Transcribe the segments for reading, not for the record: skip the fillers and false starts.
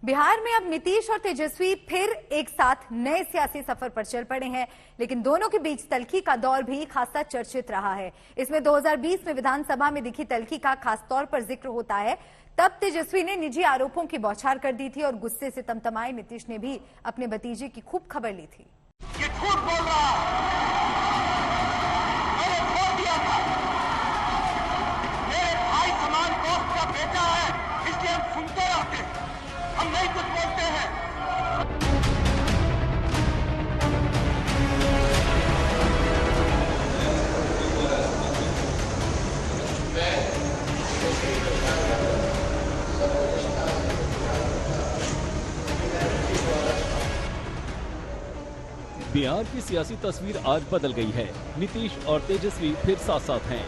बिहार में अब नीतीश और तेजस्वी फिर एक साथ नए सियासी सफर पर चल पड़े हैं, लेकिन दोनों के बीच तल्खी का दौर भी खासा चर्चित रहा है। इसमें 2020 में विधानसभा में दिखी तल्खी का खास तौर पर जिक्र होता है। तब तेजस्वी ने निजी आरोपों की बौछार कर दी थी और गुस्से से तमतमाए नीतीश ने भी अपने भतीजे की खूब खबर ली थी। ये झूठ बोल रहा है, मैंने छोड़ दिया था, मेरे भाई समान दोस्त का बेटा है, इसलिए हम सुनते रहते हैं, हम नहीं कुछ बोलते हैं। बिहार की सियासी तस्वीर आज बदल गई है। नीतीश और तेजस्वी फिर साथ साथ हैं,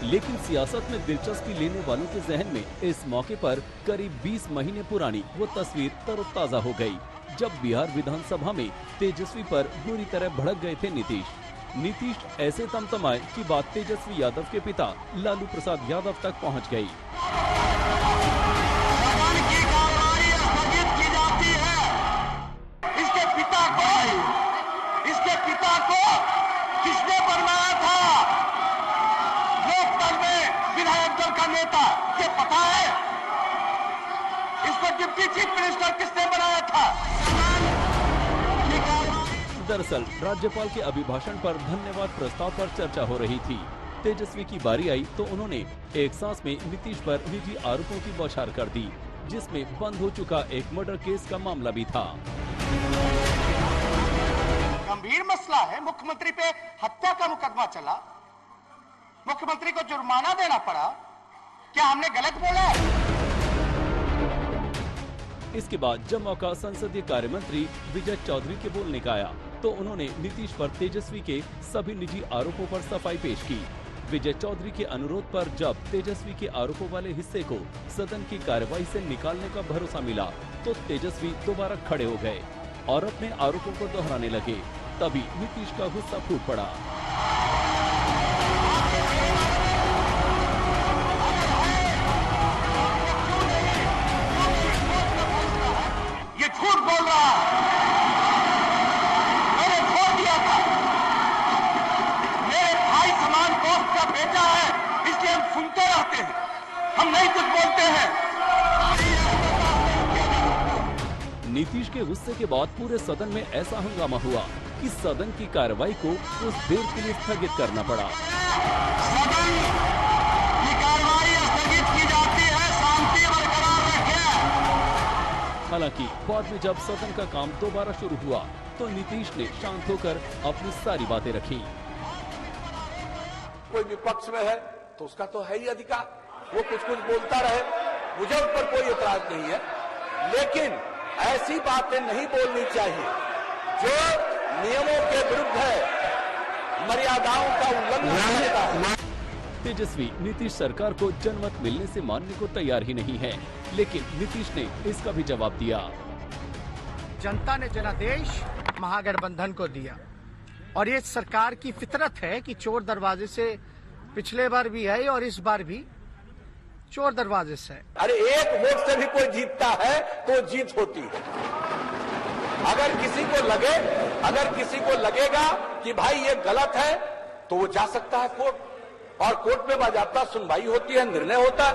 लेकिन सियासत में दिलचस्पी लेने वालों के जहन में इस मौके पर करीब 20 महीने पुरानी वो तस्वीर तरोताजा हो गई, जब बिहार विधानसभा में तेजस्वी पर बुरी तरह भड़क गए थे नीतीश ऐसे तमतमाए कि बात तेजस्वी यादव के पिता लालू प्रसाद यादव तक पहुंच गई। किसने बनवाया था लोकदल में विधायक दल का नेता, ये पता है? इसको डिप्टी चीफ मिनिस्टर किसने बनाया था? दरअसल राज्यपाल के अभिभाषण पर धन्यवाद प्रस्ताव पर चर्चा हो रही थी। तेजस्वी की बारी आई तो उन्होंने एक सांस में नीतीश पर निजी आरोपों की बौछार कर दी, जिसमें बंद हो चुका एक मर्डर केस का मामला भी था। गंभीर मसला है, मुख्यमंत्री पे हत्या का मुकदमा चला, मुख्यमंत्री को जुर्माना देना पड़ा, क्या हमने गलत बोला? इसके बाद जब मौका संसदीय कार्य मंत्री विजय चौधरी के बोलने का आया तो उन्होंने नीतीश पर तेजस्वी के सभी निजी आरोपों पर सफाई पेश की। विजय चौधरी के अनुरोध पर जब तेजस्वी के आरोपों वाले हिस्से को सदन की कार्यवाही से निकालने का भरोसा मिला तो तेजस्वी दोबारा खड़े हो गए और अपने आरोपों को दोहराने लगे। तभी नीतीश का गुस्सा फूट पड़ा। ये झूठ बोल रहा है, मैंने छोड़ दिया था, मेरे भाई समान दोस्त का बेटा है, इसलिए हम सुनते रहते हैं, हम नहीं कुछ बोलते हैं। नीतीश के गुस्से के बाद पूरे सदन में ऐसा हंगामा हुआ कि सदन की कार्रवाई को कुछ देर के लिए स्थगित करना पड़ा। सदन की कार्रवाई स्थगित की जाती है, शांति बरकरार रखें। हालांकि बाद में जब सदन का काम दोबारा शुरू हुआ तो नीतीश ने शांत होकर अपनी सारी बातें रखी। कोई विपक्ष में है तो उसका तो है ही अधिकार, वो कुछ बोलता रहे, मुझे उस पर कोई एतराज नहीं है, लेकिन ऐसी बातें नहीं बोलनी चाहिए जो नियमों के विरुद्ध है, मर्यादाओं का उल्लंघन करता है। तेजस्वी नीतीश सरकार को जनमत मिलने से मानने को तैयार ही नहीं है, लेकिन नीतीश ने इसका भी जवाब दिया। जनता ने जनादेश महागठबंधन को दिया और ये सरकार की फितरत है कि चोर दरवाजे से पिछले बार भी है और इस बार भी चोर दरवाजे से। अरे एक वोट से भी कोई जीतता है तो जीत होती है। अगर किसी को लगेगा कि भाई ये गलत है तो वो जा सकता है कोर्ट और कोर्ट में बाजाबता सुनवाई होती है, निर्णय होता है।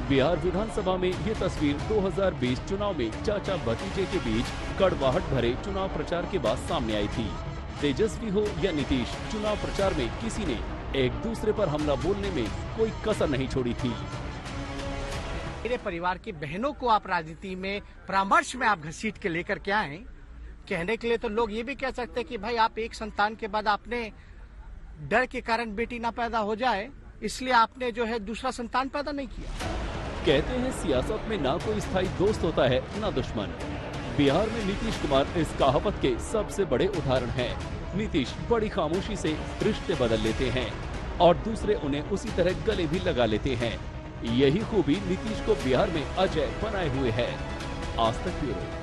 बिहार विधानसभा में ये तस्वीर 2020 चुनाव में चाचा भतीजे के बीच कड़वाहट भरे चुनाव प्रचार के बाद सामने आई थी। तेजस्वी हो या नीतीश, चुनाव प्रचार में किसी ने एक दूसरे पर हमला बोलने में कोई कसर नहीं छोड़ी थी। मेरे परिवार की बहनों को आप राजनीति में परामर्श में आप घसीट के लेकर के आए, कहने के लिए तो लोग ये भी कह सकते हैं कि भाई आप एक संतान के बाद आपने डर के कारण बेटी ना पैदा हो जाए इसलिए आपने जो है दूसरा संतान पैदा नहीं किया। कहते हैं सियासत में ना कोई स्थायी दोस्त होता है ना दुश्मन। बिहार में नीतीश कुमार इस कहावत के सबसे बड़े उदाहरण हैं। नीतीश बड़ी खामोशी से रिश्ते बदल लेते हैं और दूसरे उन्हें उसी तरह गले भी लगा लेते हैं। यही खूबी नीतीश को बिहार में अजय बनाए हुए है। आज तक ब्यूरो।